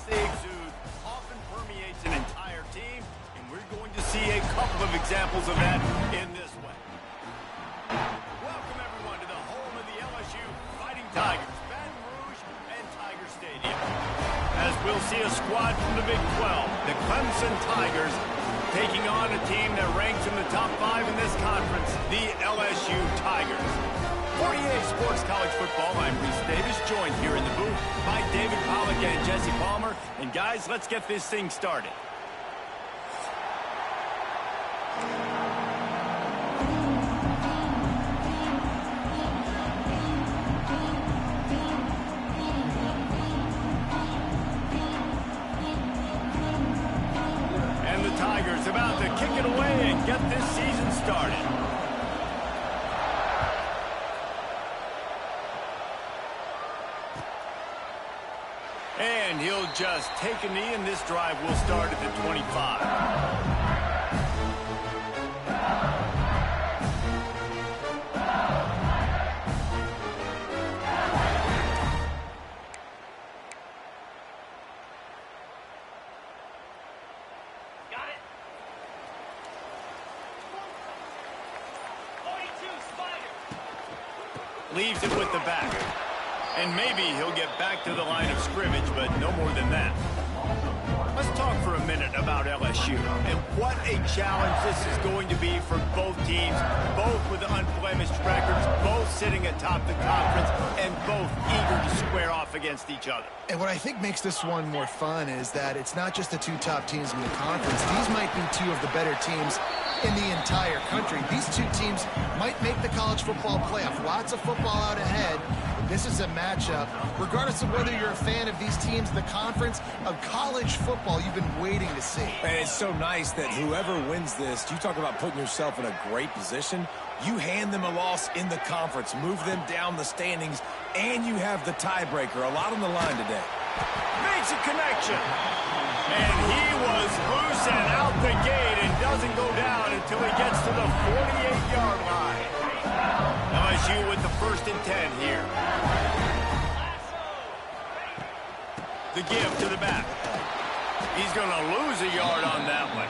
they exude often permeates an entire team, and we're going to see a couple of examples of that in this one. Welcome, everyone, to the home of the LSU Fighting Tigers, Baton Rouge and Tiger Stadium. As we'll see a squad from the Big 12, the Clemson Tigers, taking on a team that ranks in the top 5 in this conference, the LSU Tigers. For EA Sports College Football, I'm Reese Davis, joined here in the booth by David Pollack and Jesse Palmer. And guys, let's get this thing started. And the Tigers about to kick it away and get this season started. And he'll just take a knee, and this drive will start at the 25. Got it. 42, Spider. Leaves it with the back. And maybe he'll get back to the line of scrimmage, but no more than that. Let's talk for a minute about LSU. And what a challenge this is going to be for both teams, both with unblemished records, both sitting atop the conference, and both eager to square off against each other. And what I think makes this one more fun is that it's not just the two top teams in the conference. These might be two of the better teams in the entire country. These two teams might make the college football playoff. Lots of football out ahead. This is a matchup, regardless of whether you're a fan of these teams, the conference of college football you've been waiting to see. And it's so nice that whoever wins this, you talk about putting yourself in a great position, you hand them a loss in the conference, move them down the standings, and you have the tiebreaker. A lot on the line today. Makes a connection. And he was loose and out the gate and doesn't go down until he gets to the 48-yard line. LSU with the 1st and 10 here. The give to the back. He's going to lose a yard on that one.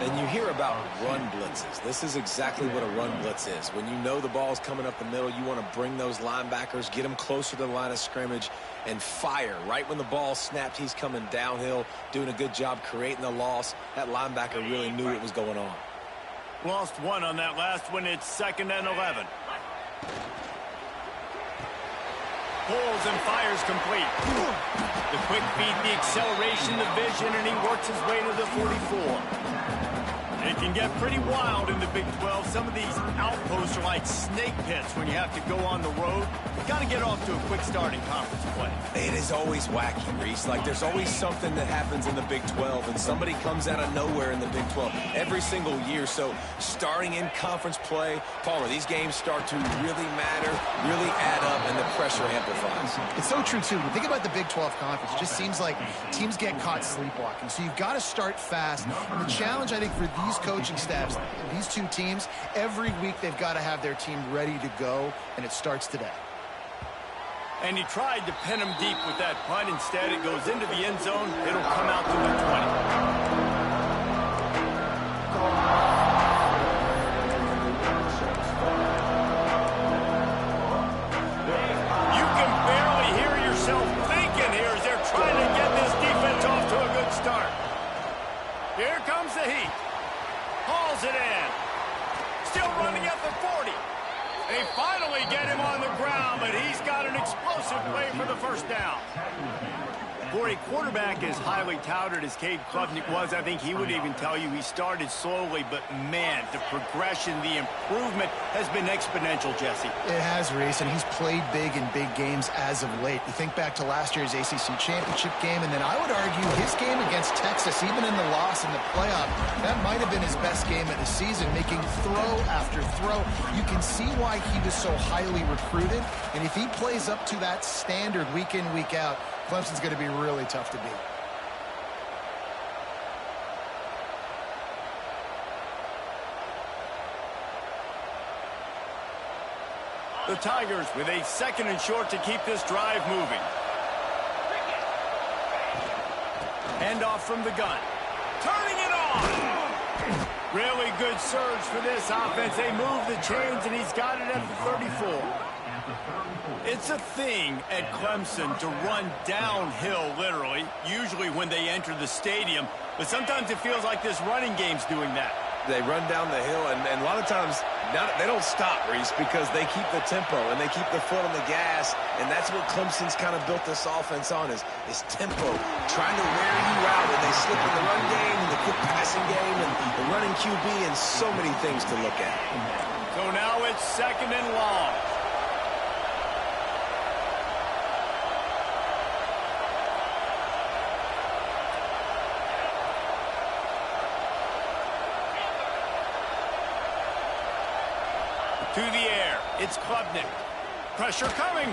And you hear about run blitzes. This is exactly what a run blitz is. When you know the ball's coming up the middle, you want to bring those linebackers, get them closer to the line of scrimmage, and fire. Right when the ball snapped, he's coming downhill, doing a good job creating the loss. That linebacker really knew what was going on. Lost one on that last one. It's 2nd and 11. Pulls and fires complete. The quick feet, the acceleration, the vision, and he works his way to the 44. It can get pretty wild in the Big 12. Some of these outposts are like snake pits when you have to go on the road. You got to get off to a quick start in conference play. It is always wacky, Reese. Like, there's always something that happens in the Big 12, and somebody comes out of nowhere in the Big 12 every single year. So, starting in conference play, Palmer, these games start to really matter, really add up, and the pressure amplifies. It's so true, too. When you think about the Big 12 conference, it just seems like teams get caught sleepwalking. So, you've got to start fast. And the challenge, I think, for these coaching staffs, these two teams, every week they've got to have their team ready to go, and it starts today. And he tried to pin him deep with that punt. Instead, it goes into the end zone. It'll come out to the 20. You can barely hear yourself thinking here as they're trying to get this defense off to a good start. Here comes the heat. Hauls it in. Still running at the 40. They finally get him on the ground, but he's got an explosive play for the 1st down. For a quarterback as highly touted as Cade Klubnik was, I think he would even tell you he started slowly, but man, the progression, the improvement has been exponential, Jesse. It has, Reese, and he's played big in big games as of late. You think back to last year's ACC championship game, and then I would argue his game against Texas, even in the loss in the playoff, that might have been his best game of the season, making throw after throw. You can see why he was so highly recruited, and if he plays up to that standard week in, week out, Clemson's going to be really tough to beat. The Tigers with a 2nd and short to keep this drive moving. Handoff from the gun. Turning it on. Really good surge for this offense. They move the chains, and he's got it at the 34. It's a thing at Clemson to run downhill, literally, usually when they enter the stadium. But sometimes it feels like this running game's doing that. They run down the hill, and a lot of times they don't stop, Reese, because they keep the tempo and they keep the foot on the gas, and that's what Clemson's kind of built this offense on is tempo, trying to wear you out, and they slip in the run game and the quick passing game and the running QB and so many things to look at. So now it's 2nd and long. To the air, it's Klubnik. Pressure coming.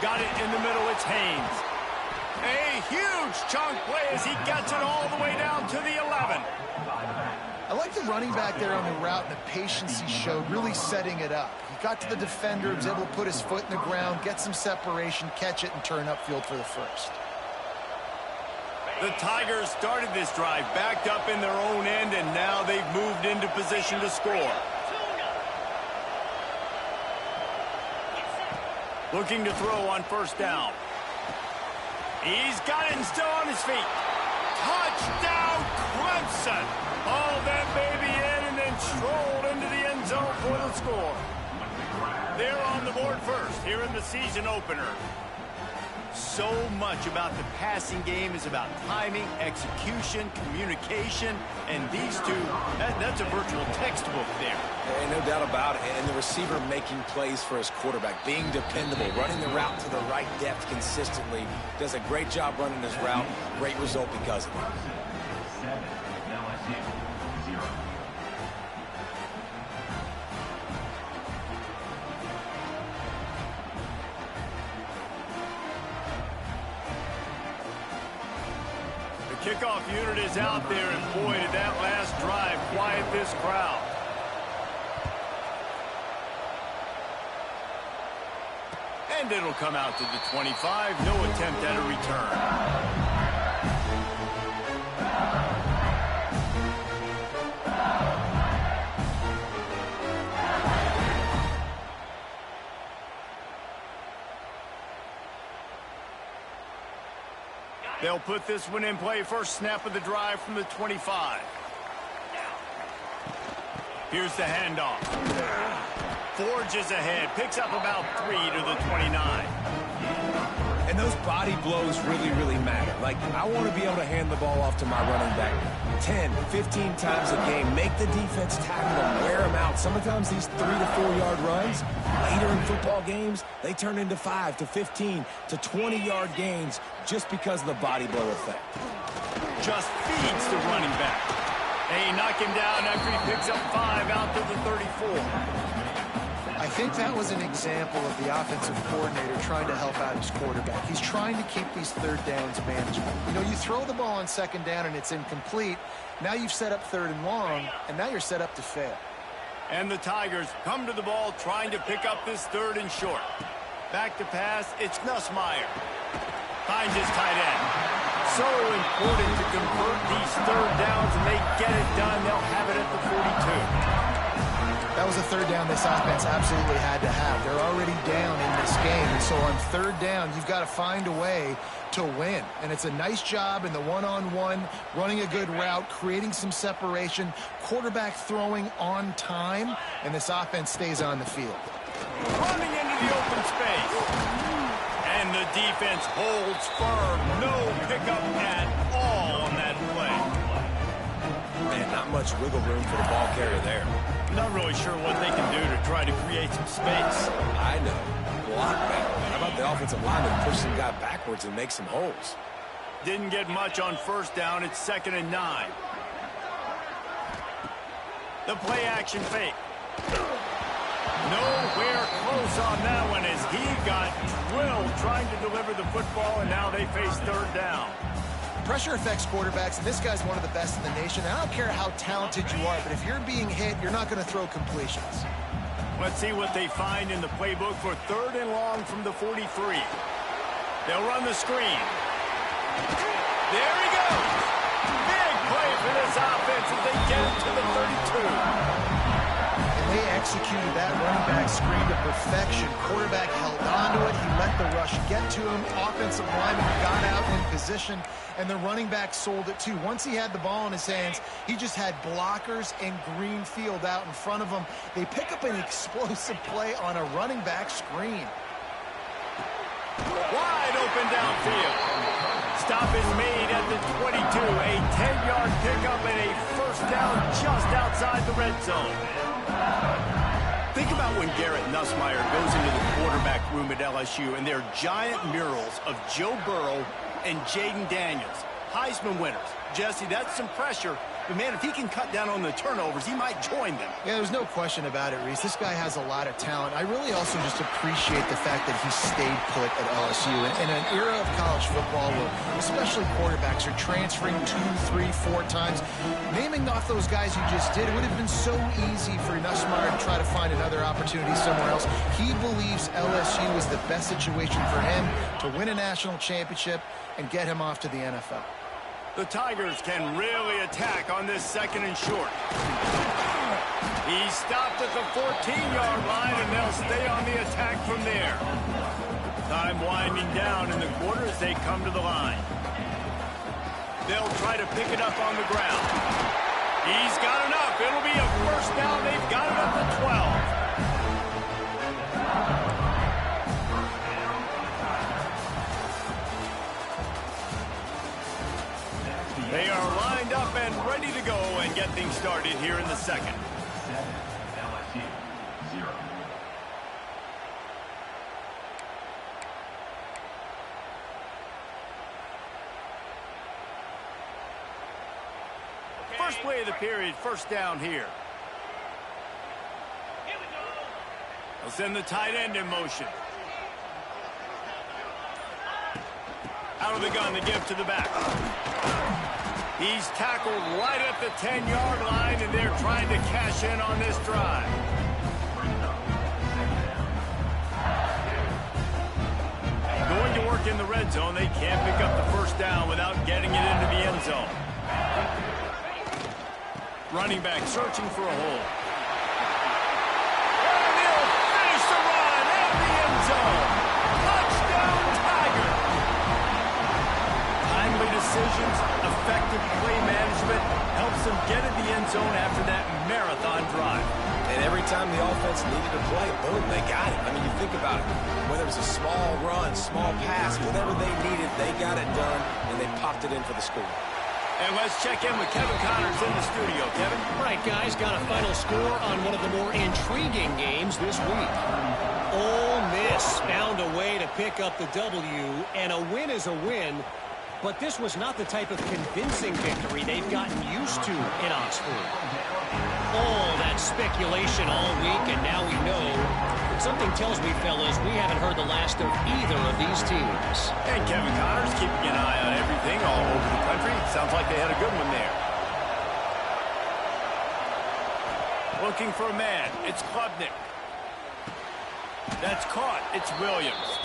Got it in the middle, it's Haynes. A huge chunk play as he gets it all the way down to the 11. I like the running back there on the route and the patience he showed, really setting it up. He got to the defender, was able to put his foot in the ground, get some separation, catch it, and turn upfield for the first. The Tigers started this drive backed up in their own end, and now they've moved into position to score. Looking to throw on 1st down. He's got it and still on his feet. Touchdown, Clemson. All that baby in and then strolled into the end zone for the score. They're on the board first here in the season opener. So much about the passing game is about timing, execution, communication, and these two, that's a virtual textbook there. And no doubt about it. And the receiver making plays for his quarterback, being dependable, running the route to the right depth consistently. Does a great job running his route. Great result because of it. Kickoff unit is out there, and boy, did that last drive quiet this crowd. And it'll come out to the 25. No attempt at a return. They'll put this one in play. First snap of the drive from the 25. Here's the handoff. Forges ahead. Picks up about 3 to the 29. And those body blows really, really matter. Like, I want to be able to hand the ball off to my running back 10, 15 times a game. Make the defense tackle them, wear them out. Sometimes these 3 to 4 yard runs, later in football games, they turn into 5 to 15 to 20 yard gains just because of the body blow effect. Just feeds the running back. They knock him down after he picks up 5 out to the 34. I think that was an example of the offensive coordinator trying to help out his quarterback. He's trying to keep these 3rd downs manageable. You know, you throw the ball on 2nd down and it's incomplete. Now you've set up 3rd and long, and now you're set up to fail. And the Tigers come to the ball trying to pick up this 3rd and short. Back to pass, it's Nussmeier. Finds his tight end. So important to convert these 3rd downs, and they get it done. They'll have it at the 42. That was a 3rd down this offense absolutely had to have. They're already down in this game, and so on 3rd down, you've got to find a way to win. And it's a nice job in the one-on-one, running a good route, creating some separation, quarterback throwing on time, and this offense stays on the field. Running into the open space. And the defense holds firm. No pickup at all on that play. Man, not much wiggle room for the ball carrier there. Not really sure what they can do to try to create some space. I know. Block better. How about the offensive lineman push some guy backwards and make some holes? Didn't get much on 1st down. It's 2nd and 9. The play action fake. Nowhere close on that one as he got drilled trying to deliver the football, and now they face 3rd down. Pressure affects quarterbacks, and this guy's one of the best in the nation. I don't care how talented you are, but if you're being hit, you're not going to throw completions. Let's see what they find in the playbook for 3rd and long from the 43. They'll run the screen. There he goes. this offense as they get it to the 32. And they executed that running back screen to perfection. Quarterback held onto it. He let the rush get to him. Offensive lineman got out in position, and the running back sold it too. Once he had the ball in his hands, he just had blockers and green field out in front of him. They pick up an explosive play on a running back screen. Wide open downfield. Stop is made at the 22. A 10-yard pickup and a first down just outside the red zone. Think about when Garrett Nussmeier goes into the quarterback room at LSU and there are giant murals of Joe Burrow and Jaden Daniels, Heisman winners. Jesse, that's some pressure. But, man, if he can cut down on the turnovers, he might join them. Yeah, there's no question about it, Reese. This guy has a lot of talent. I really also just appreciate the fact that he stayed put at LSU. In an era of college football where especially quarterbacks are transferring 2, 3, 4 times, naming off those guys you just did, it would have been so easy for Nussmeier to try to find another opportunity somewhere else. He believes LSU is the best situation for him to win a national championship and get him off to the NFL. The Tigers can really attack on this second and short. He stopped at the 14-yard line, and they'll stay on the attack from there. Time winding down in the quarter as they come to the line. They'll try to pick it up on the ground. He's got enough. It'll be a first down. They've got it up to 12. They are lined up and ready to go and get things started here in the second. LSU 0. First play of the period, first down here. Here we go. They'll send the tight end in motion. Out of the gun, the give to the back. He's tackled right at the 10-yard line, and they're trying to cash in on this drive. Going to work in the red zone. They can't pick up the first down without getting it into the end zone. Running back searching for a hole. And he'll finish the run in the end zone. Touchdown, Tiger. Timely decisions, effective play management helps them get in the end zone after that marathon drive. And every time the offense needed to play, boom, they got it. I mean, you think about it. Whether it was a small run, small pass, whatever they needed, they got it done, and they popped it in for the score. And let's check in with Kevin Connors in the studio. Kevin? All right, guys, got a final score on one of the more intriguing games this week. Ole Miss found a way to pick up the W, and a win is a win, but this was not the type of convincing victory they've gotten used to in Oxford. All that speculation all week, and now we know. Something tells me, fellas, we haven't heard the last of either of these teams. And Kevin Connors keeping an eye on everything all over the country. Sounds like they had a good one there. Looking for a man. It's Klubnik. That's caught. It's Williams.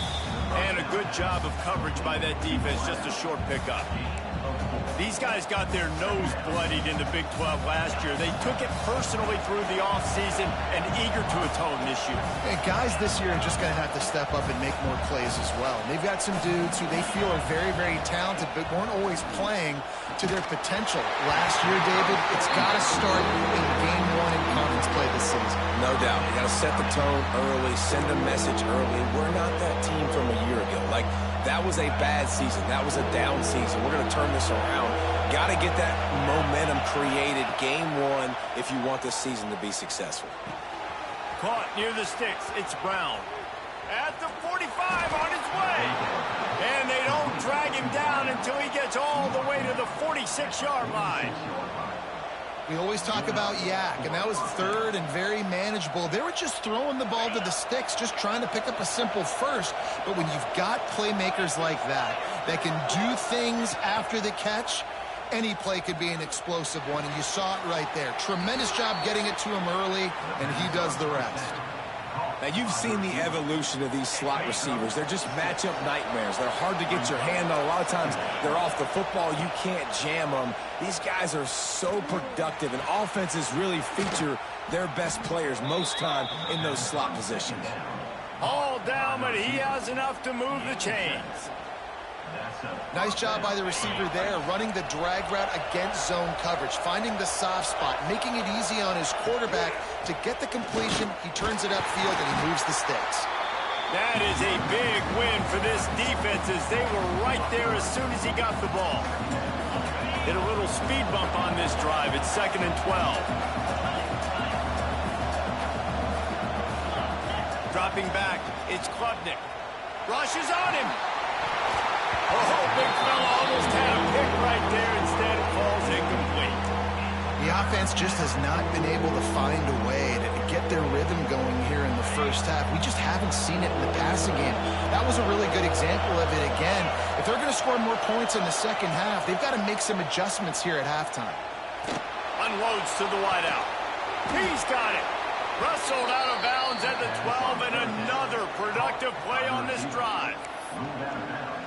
And a good job of coverage by that defense. Just a short pickup. These guys got their nose bloodied in the Big 12 last year. They took it personally through the offseason and eager to atone this year. And guys this year are just going to have to step up and make more plays as well. And they've got some dudes who they feel are very, very talented but weren't always playing to their potential. Last year, David, it's got to start in game 1 in conference play this season. No doubt. You got to set the tone early, send a message early. We're not that team from a year ago. Like, that was a bad season. That was a down season. We're going to turn this around. Got to get that momentum created game 1 if you want this season to be successful. Caught near the sticks. It's Brown. At the 45 on his way. And they don't drag him down until he gets all the way to the 46-yard line. We always talk about Yak, and that was third and very manageable. They were just throwing the ball to the sticks, just trying to pick up a simple first. But when you've got playmakers like that can do things after the catch, any play could be an explosive one, and you saw it right there. Tremendous job getting it to him early, and he does the rest. Now, you've seen the evolution of these slot receivers. They're just matchup nightmares. They're hard to get your hand on. A lot of times, they're off the football. You can't jam them. These guys are so productive, and offenses really feature their best players most time in those slot positions. All down, but he has enough to move the chains. Nice job by the receiver there, running the drag route against zone coverage, finding the soft spot, making it easy on his quarterback to get the completion. He turns it upfield, and he moves the sticks. That is a big win for this defense as they were right there as soon as he got the ball. Hit a little speed bump on this drive. It's 2nd and 12. Dropping back, it's Klubnik. Rushes on him. Oh, big fella almost had a pick right there. Instead, it falls incomplete. The offense just has not been able to find a way to get their rhythm going here in the first half. We just haven't seen it in the passing game. That was a really good example of it again. If they're going to score more points in the second half, they've got to make some adjustments here at halftime. Unloads to the wideout. He's got it. Wrestled out of bounds at the 12, and another productive play on this drive.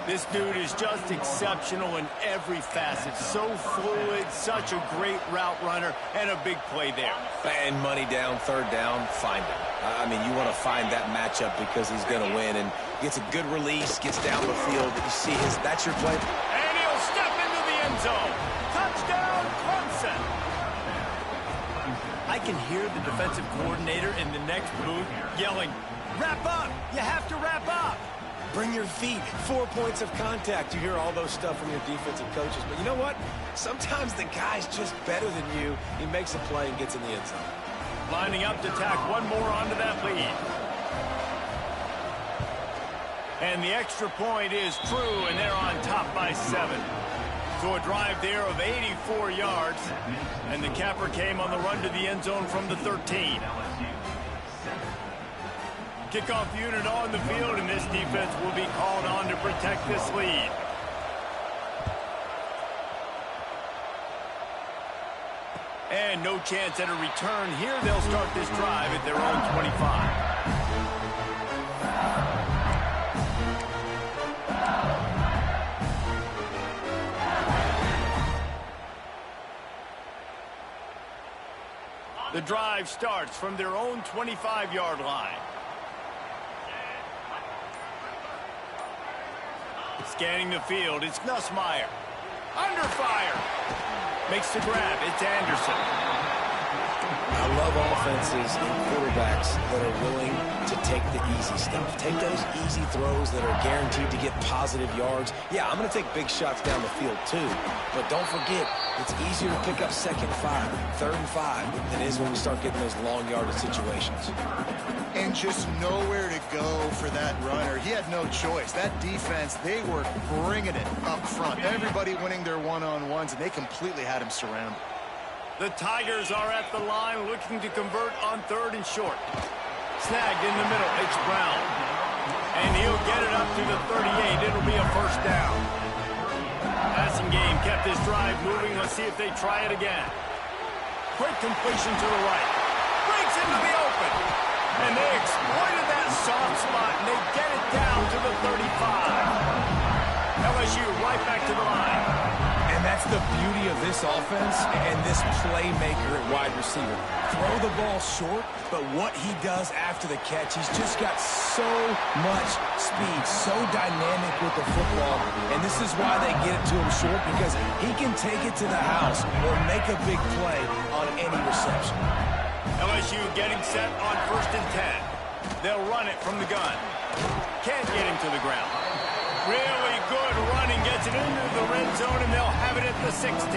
This dude is just exceptional in every facet. So fluid, such a great route runner, and a big play there. And money down, 3rd down, find him. I mean, you want to find that matchup because he's going to win, and gets a good release, gets down the field. You see that's your play. And he'll step into the end zone. Touchdown, Clemson. I can hear the defensive coordinator in the next booth yelling, "Wrap up! You have to wrap up!" Bring your feet, 4 points of contact. You hear all those stuff from your defensive coaches. But you know what? Sometimes the guy's just better than you. He makes a play and gets in the end zone. Lining up to tack one more onto that lead. And the extra point is true, and they're on top by 7. So a drive there of 84 yards. And the capper came on the run to the end zone from the 13. Kickoff unit on the field, and this defense will be called on to protect this lead. And no chance at a return here. They'll start this drive at their own 25. The drive starts from their own 25-yard line. Scanning the field, it's Nussmeier. Under fire. Makes the grab, it's Anderson. I love offenses and quarterbacks that are willing to take the easy stuff. Take those easy throws that are guaranteed to get positive yards. Yeah, I'm going to take big shots down the field too. But don't forget, it's easier to pick up 2nd 5, 3rd and 5 than it is when we start getting those long yardage situations. And just nowhere to go for that runner. He had no choice. That defense, they were bringing it up front. Everybody winning their one-on-ones, and they completely had him surrounded. The Tigers are at the line looking to convert on 3rd and short. Snagged in the middle, it's Brown. And he'll get it up to the 38. It'll be a 1st down. Passing game kept this drive moving. Let's see if they try it again. Quick completion to the right. Breaks into the open. And they exploited that soft spot, and they get it down to the 35. LSU right back to the line. And that's the beauty of this offense and this playmaker at wide receiver. Throw the ball short, but what he does after the catch, he's just got so much speed, so dynamic with the football. And this is why they get it to him short, because he can take it to the house or make a big play on any reception. LSU getting set on 1st and 10. They'll run it from the gun. Can't get him to the ground. Really good running, gets it into the red zone, and they'll have it at the 16.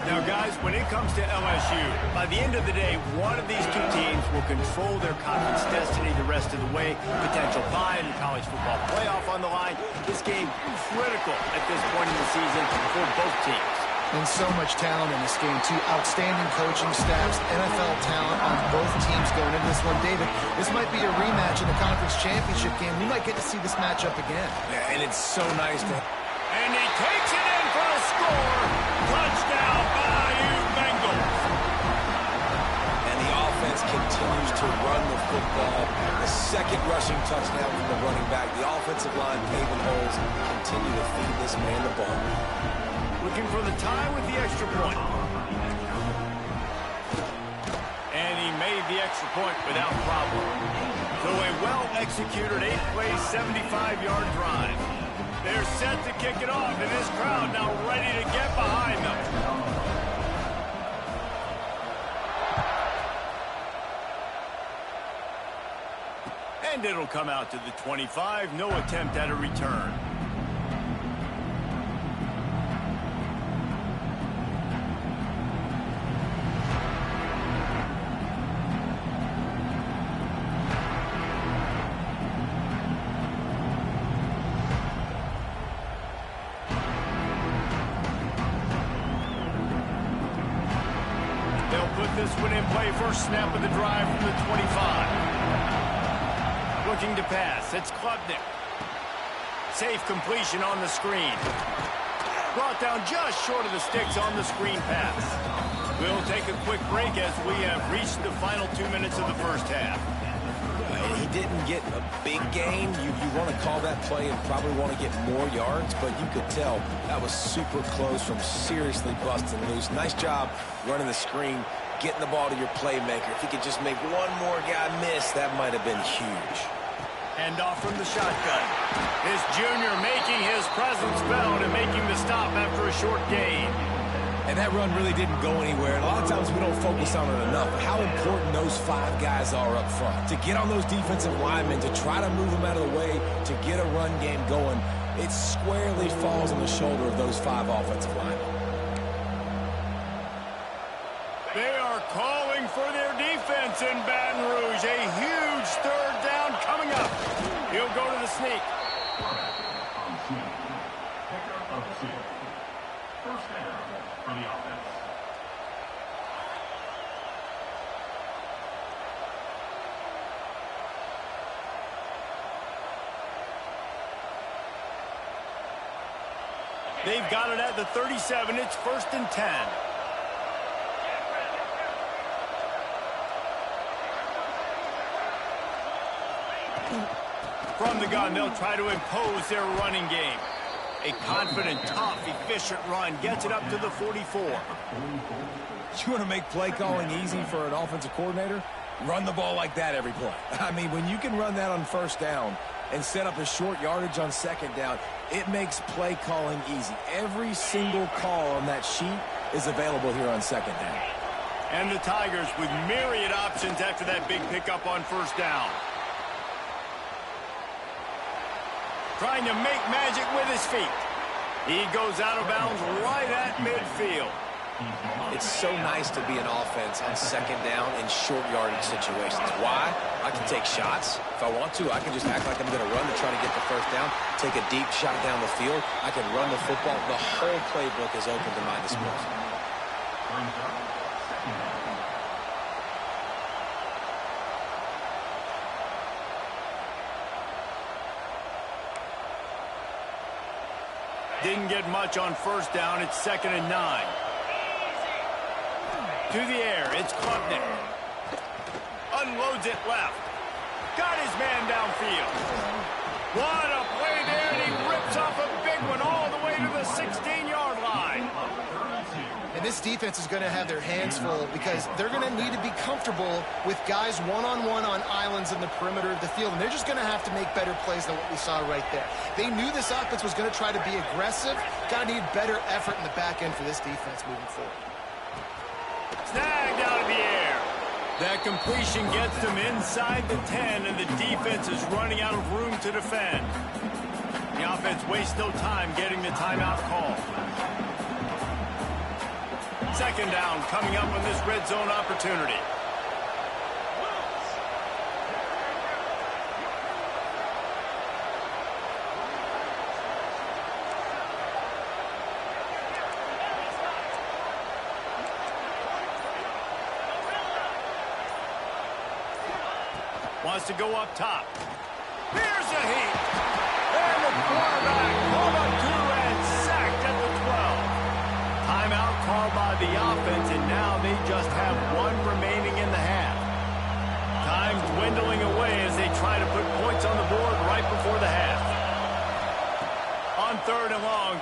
Now, guys, when it comes to LSU, by the end of the day, one of these two teams will control their conference destiny the rest of the way. Potential bye in the college football playoff on the line. This game critical at this point in the season for both teams. And so much talent in this game, too. Outstanding coaching staffs, NFL talent on both teams going into this one. David, this might be a rematch in the conference championship game. We might get to see this matchup again. Yeah, and it's so nice to... And he takes it in for a score. Touchdown, Bayou Bengals. And the offense continues to to run the football. The second rushing touchdown from the running back. The offensive line paving holes. Continue to feed this man the ball. Looking for the tie with the extra point. And he made the extra point without problem. So a well-executed 8-play, 75-yard drive. They're set to kick it off, and this crowd now ready to get behind them. And it'll come out to the 25. No attempt at a return. They'll put this one in play. First snap of the drive from the 25. Looking to pass. It's Klubnik. Safe completion on the screen. Brought down just short of the sticks on the screen pass. We'll take a quick break as we have reached the final 2 minutes of the first half. He didn't get a big gain. You want to call that play and probably want to get more yards, but you could tell that was super close from seriously busting loose. Nice job running the screen, getting the ball to your playmaker. If he could just make one more guy miss, that might have been huge. Hand off from the shotgun. This junior making his presence felt and making the stop after a short gain. And that run really didn't go anywhere. And a lot of times we don't focus on it enough. How important those 5 guys are up front. To get on those defensive linemen, to try to move them out of the way, to get a run game going, it squarely falls on the shoulder of those 5 offensive linemen. They are calling for their defense in Baton Rouge. A huge third down coming up. He'll go to the sneak. First down for the offense. They've got it at the 37. It's 1st and 10. From the gun, they'll try to impose their running game. A confident, tough, efficient run gets it up to the 44. You want to make play calling easy for an offensive coordinator? Run the ball like that every play. I mean, when you can run that on first down and set up a short yardage on second down, it makes play calling easy. Every single call on that sheet is available here on second down. And the Tigers with myriad options after that big pickup on first down. Trying to make magic with his feet. He goes out of bounds right at midfield. It's so nice to be an offense on second down in short yardage situations. Why? I can take shots. If I want to, I can just act like I'm going to run to try to get the first down, take a deep shot down the field. I can run the football. The whole playbook is open to my disposal. Didn't get much on first down. It's 2nd and 9. To the air, it's Klubnik. Unloads it left. Got his man downfield. What a play there, and he rips off a big one all the way to the 16-yard line. And this defense is going to have their hands full because they're going to need to be comfortable with guys one-on-one on islands in the perimeter of the field. And they're just going to have to make better plays than what we saw right there. They knew this offense was going to try to be aggressive. Got to need better effort in the back end for this defense moving forward. Snagged out of the air. That completion gets them inside the 10, and the defense is running out of room to defend. The offense wastes no time getting the timeout call. 2nd down coming up on this red zone opportunity. Wants to go up top. Here's a heat. And the quarterback pulled up 2 and sacked at the 12. Timeout called by the offense, and now they just have 1 remaining in the half.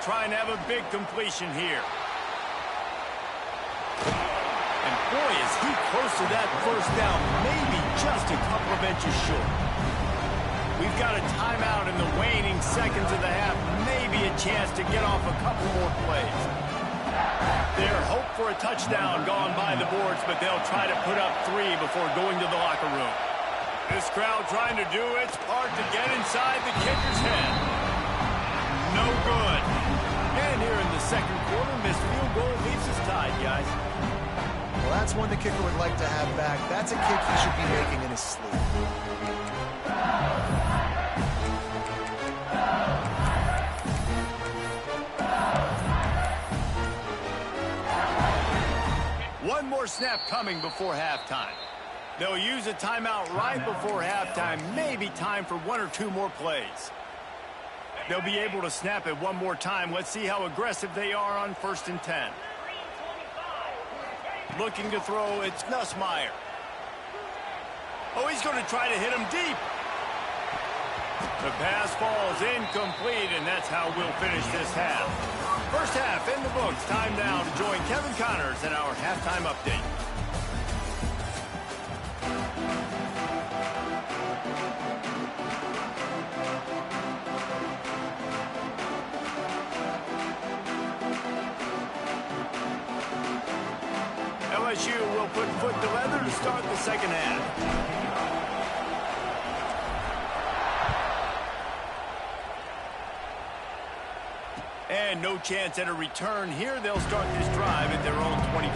try and have a big completion here. And boy, is he close to that first down, maybe just a couple of inches short. We've got a timeout in the waning seconds of the half, maybe a chance to get off a couple more plays. Their hope for a touchdown gone by the boards, but they'll try to put up 3 before going to the locker room. This crowd trying to do its part to get inside the kicker's head. No good. And here in the second quarter, missed field goal leaves us tied, guys. Well, that's one the kicker would like to have back. That's a kick he should be making in his sleep. One more snap coming before halftime. They'll use a timeout right before halftime. Maybe time for 1 or 2 more plays. They'll be able to snap it one more time. Let's see how aggressive they are on 1st and 10. Looking to throw, it's Nussmeier. Oh, he's going to try to hit him deep. The pass falls incomplete, and that's how we'll finish this half. First half in the books. Time now to join Kevin Connors in our halftime update. LSU will put foot to leather to start the second half. And no chance at a return here. They'll start this drive at their own 25.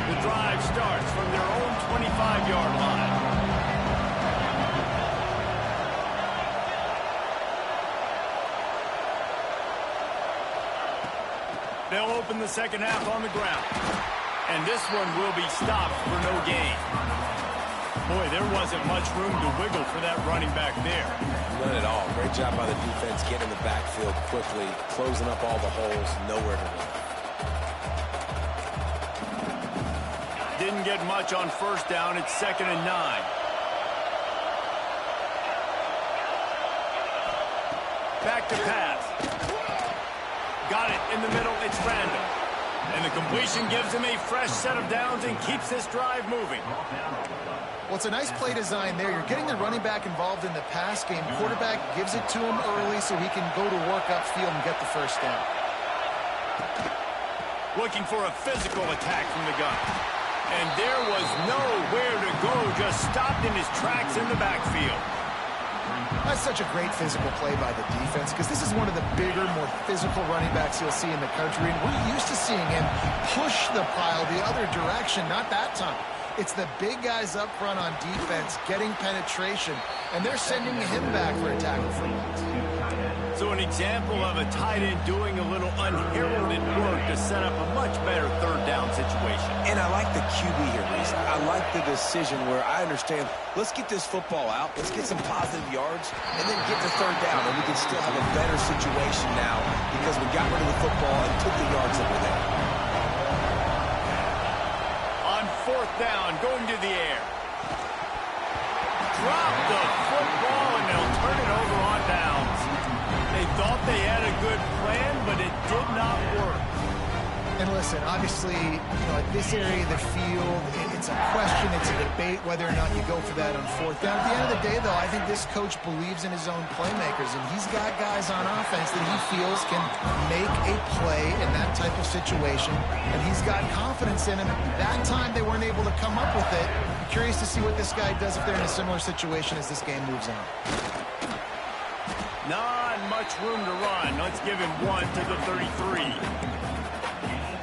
The drive starts from their own 25-yard line. They'll open the second half on the ground. And this one will be stopped for no gain. Boy, there wasn't much room to wiggle for that running back there. None at all. Great job by the defense getting in the backfield quickly, closing up all the holes, nowhere to run. Didn't get much on first down. It's 2nd and 9. Back to pass. Got it in the middle. It's random. And the completion gives him a fresh set of downs and keeps this drive moving. Well, it's a nice play design there. You're getting the running back involved in the pass game. Quarterback gives it to him early so he can go to work upfield and get the first down. Looking for a physical attack from the gun. And there was nowhere to go, just stopped in his tracks in the backfield. That's such a great physical play by the defense because this is one of the bigger, more physical running backs you'll see in the country. And we're used to seeing him push the pile the other direction, not that time. It's the big guys up front on defense getting penetration, and they're sending him back for a tackle for loss. So an example of a tight end doing a little unheralded work to set up a much better third down situation. And I like the QB here, Reese. I like the decision where I understand, let's get this football out, let's get some positive yards, and then get to third down, and we can still have a better situation now because we got rid of the football and took the yards that were there. On 4th down, going to the air. Drop the football, and they'll turn it over on downs. They thought they had a good plan, but it did not work. And listen, obviously, at this area of the field, it's a question, it's a debate whether or not you go for that on 4th down. At the end of the day, though, I think this coach believes in his own playmakers, and he's got guys on offense that he feels can make a play in that type of situation, and he's got confidence in him. That time, they weren't able to come up with it. I'm curious to see what this guy does if they're in a similar situation as this game moves on. Not much room to run. Let's give him 1 to the 33.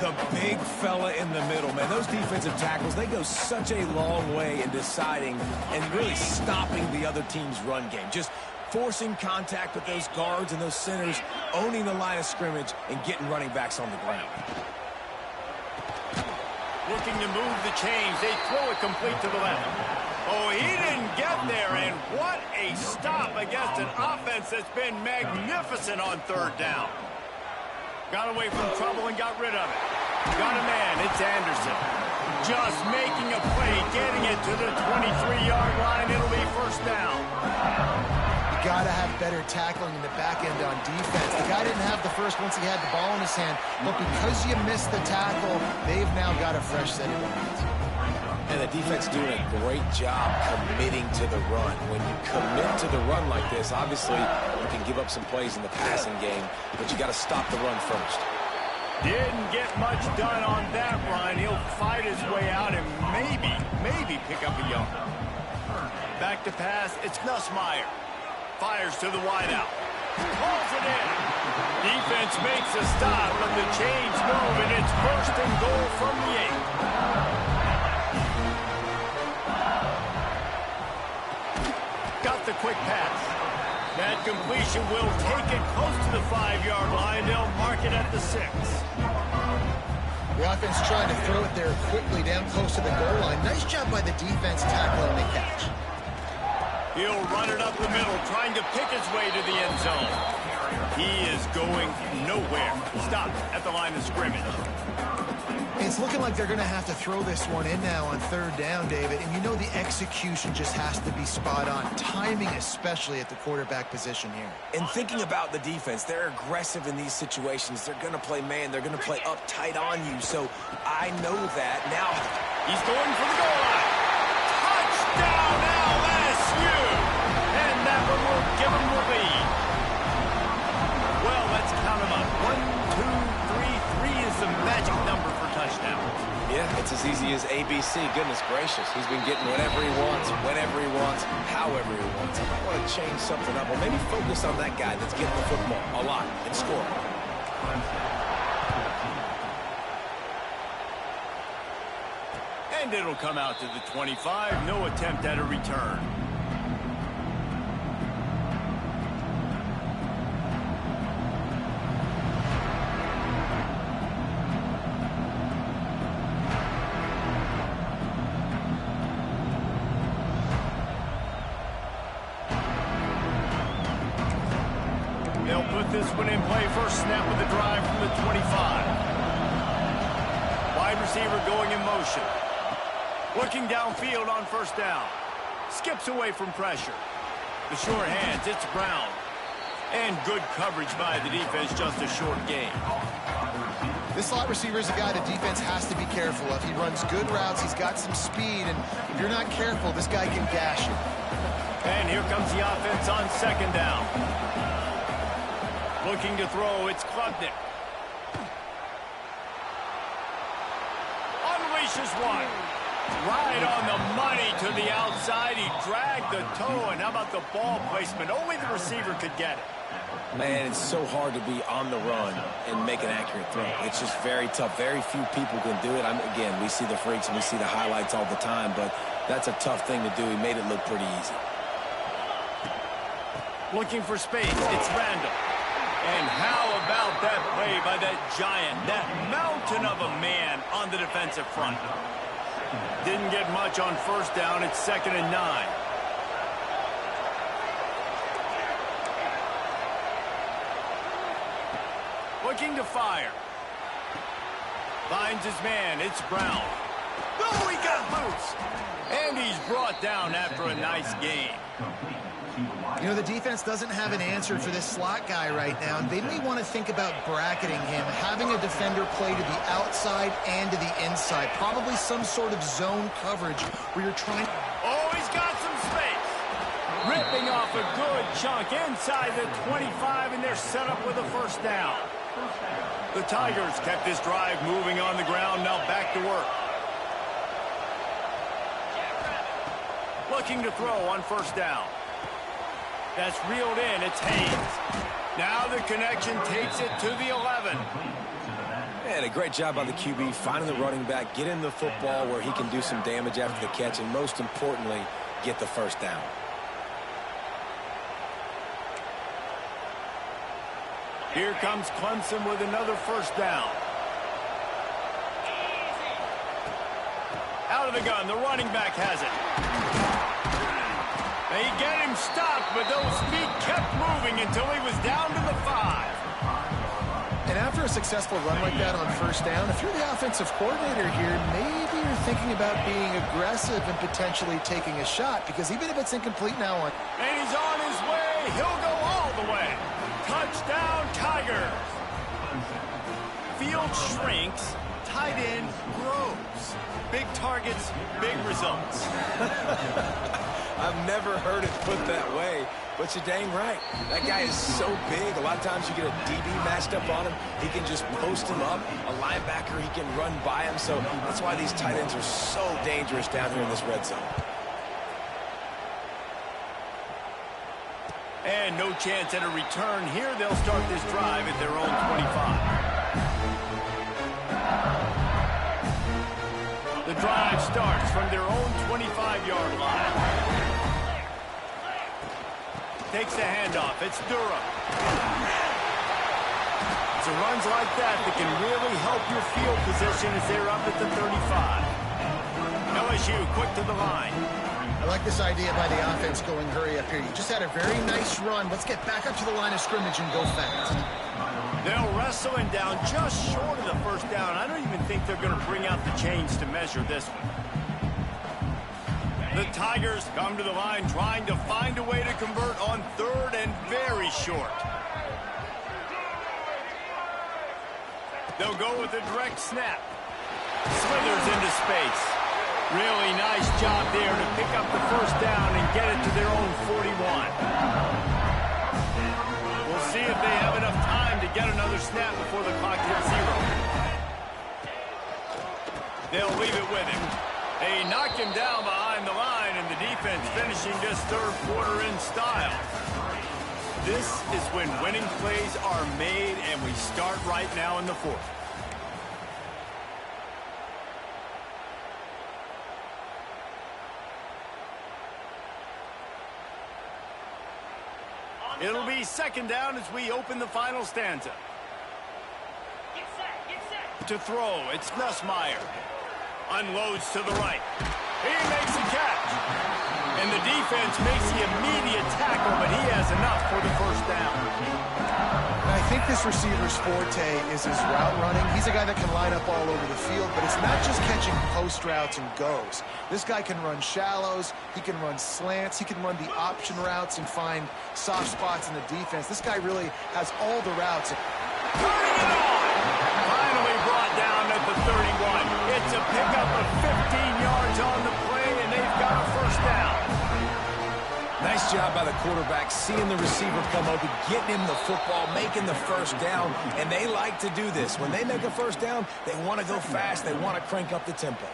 The big fella in the middle, man. Those defensive tackles, they go such a long way in deciding and really stopping the other team's run game. Just forcing contact with those guards and those centers, owning the line of scrimmage, and getting running backs on the ground. Looking to move the chains. They throw it complete to the left. Oh, he didn't get there, and what a stop against an offense that's been magnificent on 3rd down. Got away from trouble and got rid of it. Got a man, it's Anderson. Just making a play, getting it to the 23-yard line. It'll be 1st down. You got to have better tackling in the back end on defense. The guy didn't have the first once he had the ball in his hand, but because you missed the tackle, they've now got a fresh set of downs. And the defense doing a great job committing to the run. When you commit to the run like this, obviously you can give up some plays in the passing game, but you got to stop the run first. Didn't get much done on that run. He'll fight his way out and maybe pick up a yard. Back to pass, it's Nussmeier. Fires to the wideout. Calls it in. Defense makes a stop, but the chains move, and it's first and goal from the 8. Got the quick pass. That completion will take it close to the 5-yard line. They'll mark it at the 6. The offense trying to throw it there quickly down close to the goal line. Nice job by the defense tackling the catch. He'll run it up the middle, trying to pick his way to the end zone. He is going nowhere. Stopped at the line of scrimmage. It's looking like they're going to have to throw this one in now on 3rd down, David. And you know the execution just has to be spot on. Timing especially at the quarterback position here. And thinking about the defense, they're aggressive in these situations. They're going to play man. They're going to play up tight on you. So I know that. Now he's going for the goal line. Touchdown LSU! And that one will give them the lead. Well, let's count them up. 1, 2, 3. 3 is the magic number for touchdowns. Yeah, it's as easy as ABC. Goodness gracious. He's been getting whatever he wants, whenever he wants, however he wants. I might want to change something up, or maybe focus on that guy that's getting the football a lot and scoring. And it'll come out to the 25. No attempt at a return. They'll put this one in play. First snap of the drive from the 25. Wide receiver going in motion. Looking downfield on 1st down. Skips away from pressure. The short hands, it's Brown. And good coverage by the defense, just a short gain. This slot receiver is a guy the defense has to be careful of. He runs good routes, he's got some speed, and if you're not careful, this guy can gash you. And here comes the offense on 2nd down. Looking to throw, it's Klubnik. Unleashes one. Right on the money to the outside. He dragged the toe, and how about the ball placement? Only the receiver could get it. Man, it's so hard to be on the run and make an accurate throw. It's just very tough. Very few people can do it. Again, we see the freaks and we see the highlights all the time, but that's a tough thing to do. He made it look pretty easy. Looking for space. It's Randall. And how about that play by that giant, that mountain of a man on the defensive front? Didn't get much on 1st down. It's 2nd and 9. Looking to fire. Finds his man. It's Brown. Oh, he got loose. And he's brought down after a nice gain. You know, the defense doesn't have an answer for this slot guy right now. They may want to think about bracketing him, having a defender play to the outside and to the inside. Probably some sort of zone coverage where you're trying... Oh, he's got some space. Ripping off a good chunk inside the 25, and they're set up with a 1st down. The Tigers kept this drive moving on the ground, now back to work. Looking to throw on 1st down. That's reeled in. It's Hayes. Now the connection takes it to the 11. And a great job by the QB finding the running back, getting the football where he can do some damage after the catch, and most importantly, get the 1st down. Here comes Clemson with another 1st down. Out of the gun, the running back has it. They get him stopped, but those feet kept moving until he was down to the 5. And after a successful run like that on 1st down, if you're the offensive coordinator here, maybe you're thinking about being aggressive and potentially taking a shot, because even if it's incomplete now on... And he's on his way. He'll go all the way. Touchdown, Tigers. Field shrinks, tight end grows. Big targets, big results. I've never heard it put that way, but you're dang right. That guy is so big. A lot of times you get a DB matched up on him. He can just post him up. A linebacker, he can run by him. So that's why these tight ends are so dangerous down here in this red zone. And no chance at a return here. They'll start this drive at their own 25. The drive starts from their own 25-yard line. Takes the handoff. It's Durham. It's runs like that can really help your field position as they're up at the 35. LSU quick to the line. I like this idea by the offense going hurry up here. You just had a very nice run. Let's get back up to the line of scrimmage and go fast. They'll wrestle him down just short of the first down. I don't even think they're going to bring out the chains to measure this one. The Tigers come to the line trying to find a way to convert on third and very short. They'll go with a direct snap. Slithers into space. Really nice job there to pick up the first down and get it to their own 41. We'll see if they have enough time to get another snap before the clock hits 0. They'll leave it with him. They knock him down behind the line, and the defense finishing this third quarter in style. This is when winning plays are made, and we start right now in the fourth. It'll be second down as we open the final stanza. Get set, get set. To throw, it's Nussmeier. Unloads to the right. He makes a catch. And the defense makes the immediate tackle, but he has enough for the first down. I think this receiver's forte is his route running. He's a guy that can line up all over the field, but it's not just catching post routes and goes. This guy can run shallows, he can run slants, he can run the option routes and find soft spots in the defense. This guy really has all the routes. Turning it on! Finally brought down at the 31. It's a pickup of 15 yards on the play, and they've got a first down. Nice job by the quarterback, seeing the receiver come open, getting him the football, making the first down, and they like to do this. When they make a first down, they want to go fast, they want to crank up the tempo.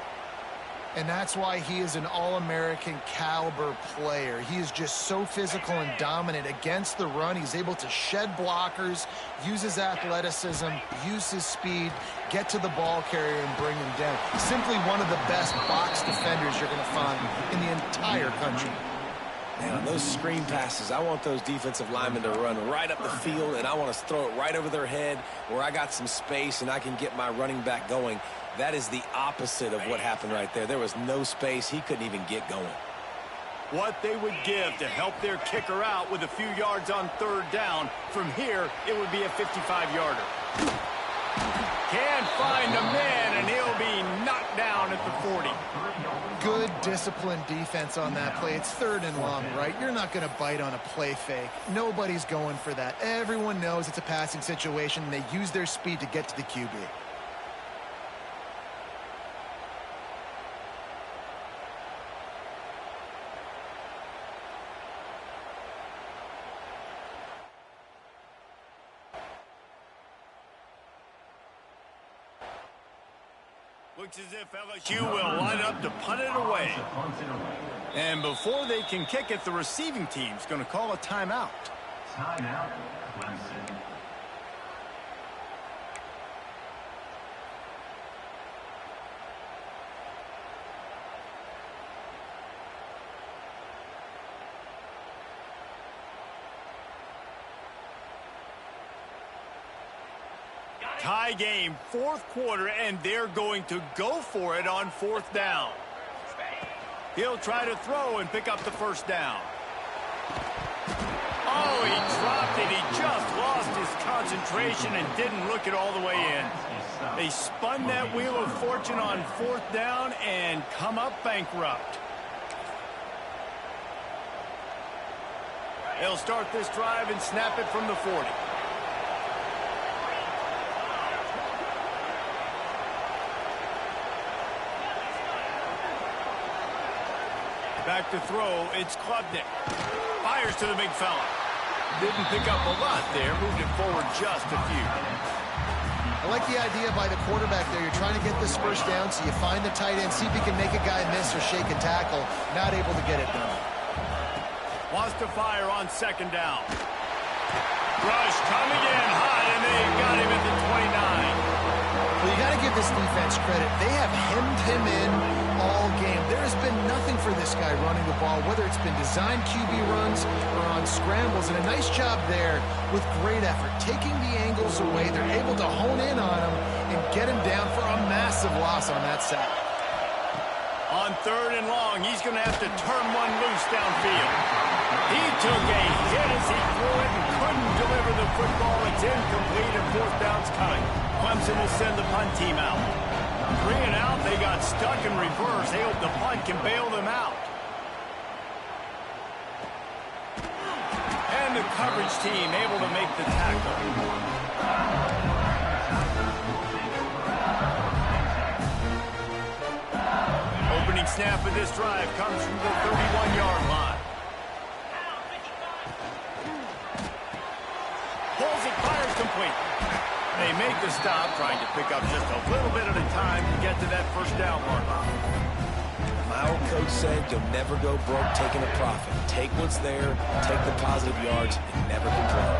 And that's why he is an all-American caliber player. He is just so physical and dominant against the run. He's able to shed blockers, use his athleticism, use his speed, get to the ball carrier and bring him down. Simply one of the best box defenders you're going to find in the entire country. Man, on those screen passes, I want those defensive linemen to run right up the field, and I want to throw it right over their head where I got some space and I can get my running back going. That is the opposite of what happened right there. There was no space. He couldn't even get going. What they would give to help their kicker out with a few yards on third down. From here, it would be a 55-yarder. Can't find a man, and he'll be knocked down at the 40. Good disciplined defense on that play. It's third and long, right? You're not going to bite on a play fake. Nobody's going for that. Everyone knows it's a passing situation, and they use their speed to get to the QB. Looks as if LSU will line up to punt it away. And before they can kick it, the receiving team's going to call a timeout. Timeout, Clemson. Tie game, fourth quarter, and they're going to go for it on fourth down. He'll try to throw and pick up the first down. Oh, he dropped it. He just lost his concentration and didn't look it all the way in. They spun that wheel of fortune on fourth down and come up bankrupt. They'll start this drive and snap it from the 40. Back to throw, it's Klubnik. Fires to the big fella. Didn't pick up a lot there, moved it forward just a few. I like the idea by the quarterback there. You're trying to get this first down, so you find the tight end, see if he can make a guy miss or shake a tackle. Not able to get it done. Wants to fire on second down. Rush coming in hot, and they got him at the 29. Well, you got to give this defense credit. They have hemmed him in all game. There has been nothing for this guy running the ball, whether it's been designed QB runs or on scrambles, and a nice job there with great effort. Taking the angles away, they're able to hone in on him and get him down for a massive loss on that sack. On third and long, he's going to have to turn one loose downfield. He took a hit as he threw it and couldn't deliver the football. It's incomplete and fourth down's coming. Clemson will send the punt team out. 3 and out, they got stuck in reverse. They hope the punt can bail them out. And the coverage team able to make the tackle. Opening snap of this drive comes from the 31-yard line. Pulls it, fires complete. They make the stop, trying to pick up just a little bit at a time to get to that first down mark. My old coach said you'll never go broke taking a profit. Take what's there, take the positive yards, and never complain.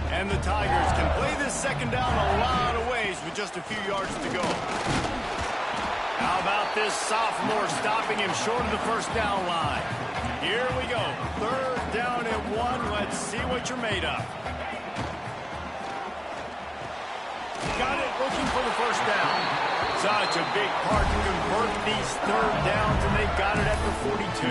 And the Tigers can play this second down a lot of ways with just a few yards to go. How about this sophomore stopping him short of the first down line? Here we go. Third down and 1. Let's see what you're made of. Got it, looking for the first down. Such a big part to convert these third downs, and they got it at the 42.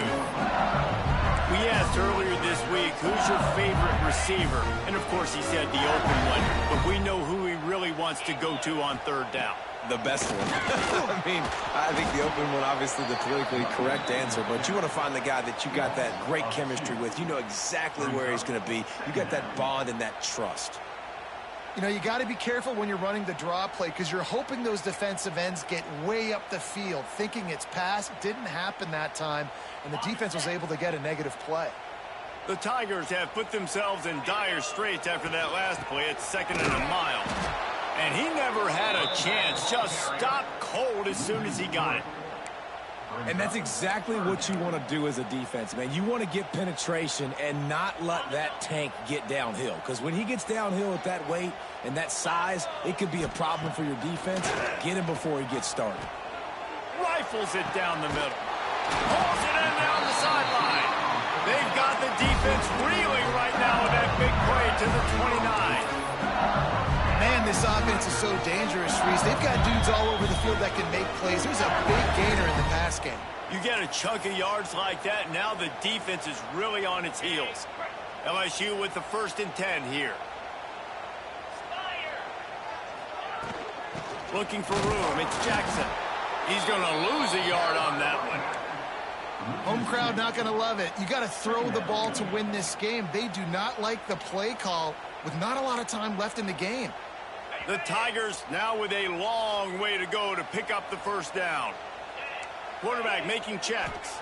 We asked earlier this week, who's your favorite receiver? And, of course, he said the open one, but we know who he really wants to go to on third down. The best one. I mean, I think the open one, obviously the politically correct answer, but you want to find the guy that you got that great chemistry with. You know exactly where he's going to be. You got that bond and that trust. You know, you got to be careful when you're running the draw play because you're hoping those defensive ends get way up the field, thinking it's pass. Didn't happen that time, and the defense was able to get a negative play. The Tigers have put themselves in dire straits after that last play. It's 2nd and a mile. And he never had a chance. Just stopped cold as soon as he got it. And that's exactly what you want to do as a defense, man. You want to get penetration and not let that tank get downhill. Because when he gets downhill at that weight and that size, it could be a problem for your defense. Get him before he gets started. Rifles it down the middle. Pulls it in down the sideline. They've got the defense reeling right now with that big play to the 29. Man, this offense is so dangerous, Reese. They've got dudes all over the field that can make plays. There's a big gainer in the pass game. You get a chunk of yards like that, now the defense is really on its heels. LSU with the 1st and 10 here. Looking for room, it's Jackson. He's going to lose a yard on that one. Home crowd not going to love it. You got to throw the ball to win this game. They do not like the play call with not a lot of time left in the game. The Tigers now with a long way to go to pick up the first down. Quarterback making checks.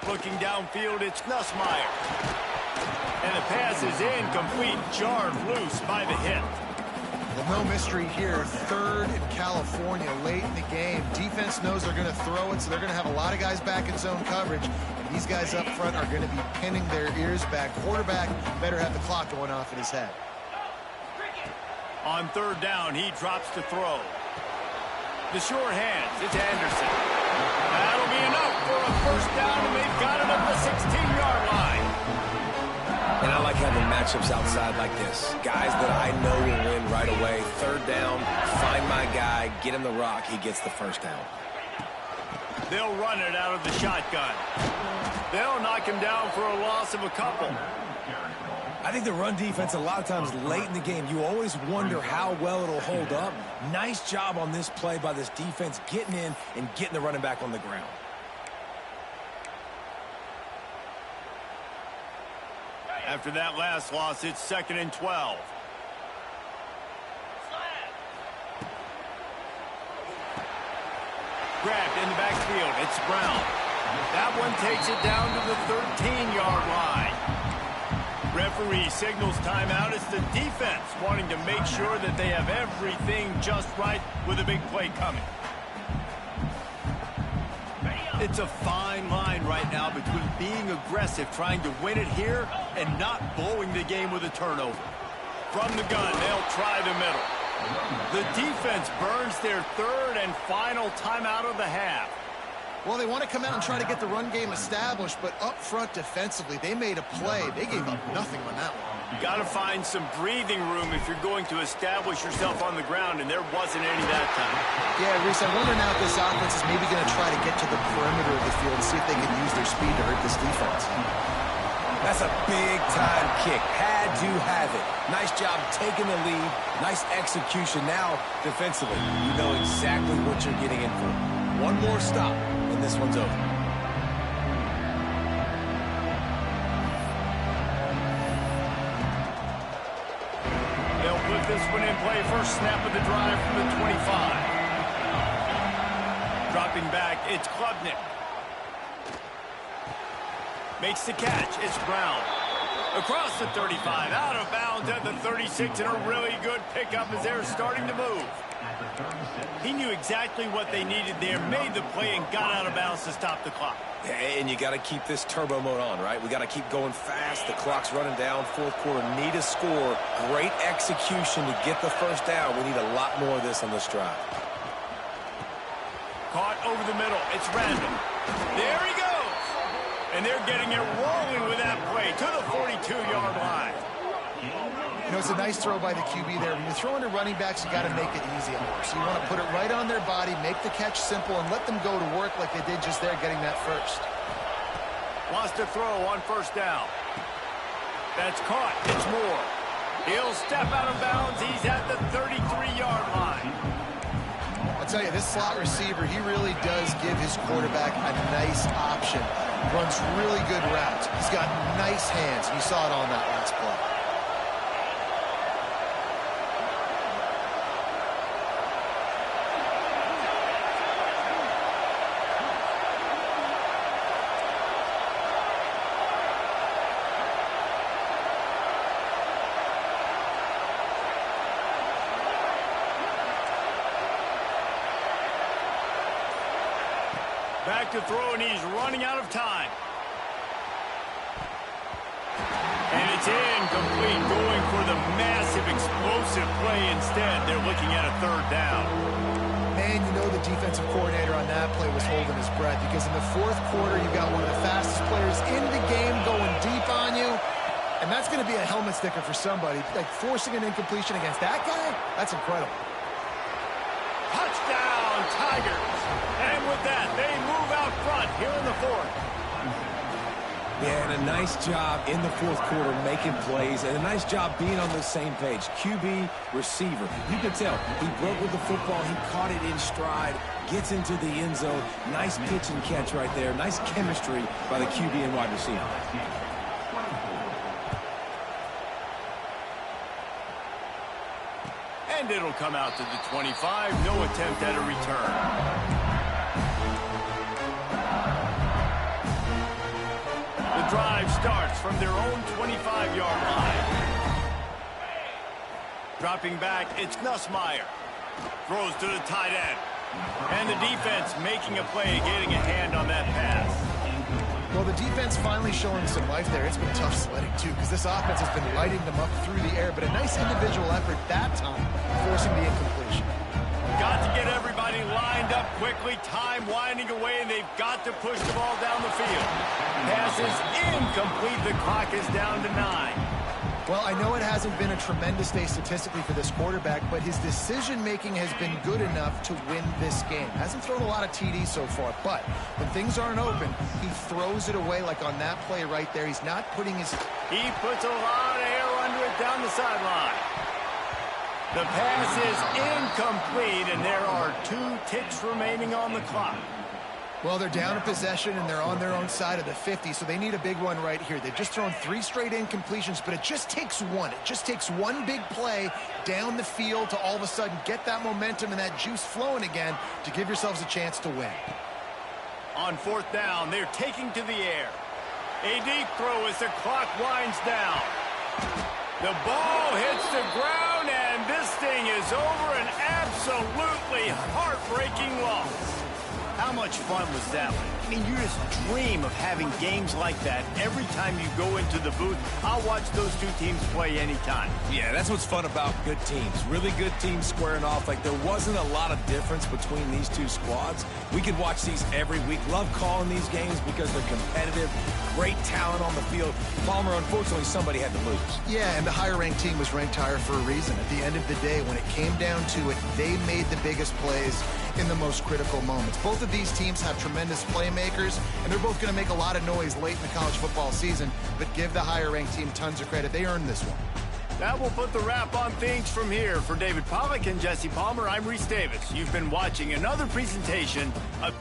Looking downfield, it's Nussmeier. And the pass is incomplete, jarred loose by the hit. Well, no mystery here. 3rd in California late in the game. Defense knows they're going to throw it, so they're going to have a lot of guys back in zone coverage. And these guys up front are going to be pinning their ears back. Quarterback better have the clock going off in his head. On third down, he drops to throw. The sure hands, it's Anderson. That'll be enough for a first down, and they've got it at the 16-yard line. And I like having matchups outside like this. Guys that I know will win right away. Third down, find my guy, get him the rock, he gets the first down. They'll run it out of the shotgun. They'll knock him down for a loss of a couple. I think the run defense, a lot of times late in the game, you always wonder how well it'll hold up. Nice job on this play by this defense, getting in and getting the running back on the ground. After that last loss, it's 2nd and 12. Grabbed in the backfield. It's Brown. That one takes it down to the 13-yard line. Referee signals timeout. It's the defense wanting to make sure that they have everything just right with a big play coming. It's a fine line right now between being aggressive, trying to win it here, and not blowing the game with a turnover. From the gun, they'll try the middle. The defense burns their 3rd and final timeout of the half. Well, they want to come out and try to get the run game established, but up front defensively, they made a play. They gave up nothing on that one. Got to find some breathing room if you're going to establish yourself on the ground, and there wasn't any that time. Yeah, Reese, I wonder now if this offense is maybe going to try to get to the perimeter of the field and see if they can use their speed to hurt this defense. That's a big-time kick. Had to have it. Nice job taking the lead. Nice execution. Now, defensively, you know exactly what you're getting in for. One more stop, and this one's over. They'll put this one in play. First snap of the drive from the 25. Dropping back, it's Klubnik. Makes the catch. It's Brown. Across the 35, out of bounds at the 36, and a really good pickup as they're starting to move. He knew exactly what they needed there, made the play, and got out of bounds to stop the clock. And you got to keep this turbo mode on, right? We got to keep going fast. The clock's running down. 4th quarter, need a score. Great execution to get the first down. We need a lot more of this on this drive. Caught over the middle. It's random. There he goes. And they're getting it rolling with that play to the 42-yard line. You know, it's a nice throw by the QB there. When you're throwing to running backs, you got to make it easy on them. So you want to put it right on their body, make the catch simple, and let them go to work like they did just there, getting that first. Wants to throw on first down. That's caught. It's Moore. He'll step out of bounds. He's at the 33-yard line. I'll tell you, this slot receiver, he really does give his quarterback a nice option. Runs really good routes. He's got nice hands. You saw it on that last play. Back to throw, and he's running out of time. And it's incomplete, going for the massive explosive play instead. They're looking at a 3rd down. Man, you know the defensive coordinator on that play was holding his breath, because in the 4th quarter, you've got one of the fastest players in the game going deep on you, and that's going to be a helmet sticker for somebody. Like, forcing an incompletion against that guy, that's incredible. Touchdown, Tigers. And with that, they move out front here in the 4th. Yeah, and a nice job in the 4th quarter making plays, and a nice job being on the same page. QB, receiver. You can tell he broke with the football. He caught it in stride, gets into the end zone. Nice pitch and catch right there. Nice chemistry by the QB and wide receiver. And it'll come out to the 25. No attempt at a return. The drive starts from their own 25-yard line. Dropping back, it's Nussmeier. Throws to the tight end. And the defense making a play, getting a hand on that pass. Well, the defense finally showing some life there. It's been tough sledding, too, because this offense has been lighting them up through the air, but a nice individual effort that time, forcing the incompletion. Got to get everybody lined up quickly, time winding away, and they've got to push the ball down the field. Pass is incomplete. The clock is down to 9. Well, I know it hasn't been a tremendous day statistically for this quarterback, but his decision-making has been good enough to win this game. Hasn't thrown a lot of TDs so far, but when things aren't open, he throws it away like on that play right there. He's not putting his... He puts a lot of air under it down the sideline. The pass is incomplete, and there are 2 ticks remaining on the clock. Well, they're down in possession, and they're on their own side of the 50, so they need a big one right here. They've just thrown 3 straight incompletions, but it just takes one. It just takes one big play down the field to all of a sudden get that momentum and that juice flowing again to give yourselves a chance to win. On 4th down, they're taking to the air. A deep throw as the clock winds down. The ball hits the ground, and this thing is over. An absolutely heartbreaking loss. How much fun was that one? I mean, you just dream of having games like that every time you go into the booth. I'll watch those two teams play anytime. Yeah, that's what's fun about good teams. Really good teams squaring off. Like, there wasn't a lot of difference between these two squads. We could watch these every week. Love calling these games because they're competitive. Great talent on the field. Palmer, unfortunately, somebody had to lose. Yeah, and the higher-ranked team was ranked higher for a reason. At the end of the day, when it came down to it, they made the biggest plays in the most critical moments. Both of these teams have tremendous playmakers, and they're both going to make a lot of noise late in the college football season, but give the higher-ranked team tons of credit. They earned this one. That will put the wrap on things from here. For David Pollack and Jesse Palmer, I'm Reese Davis. You've been watching another presentation of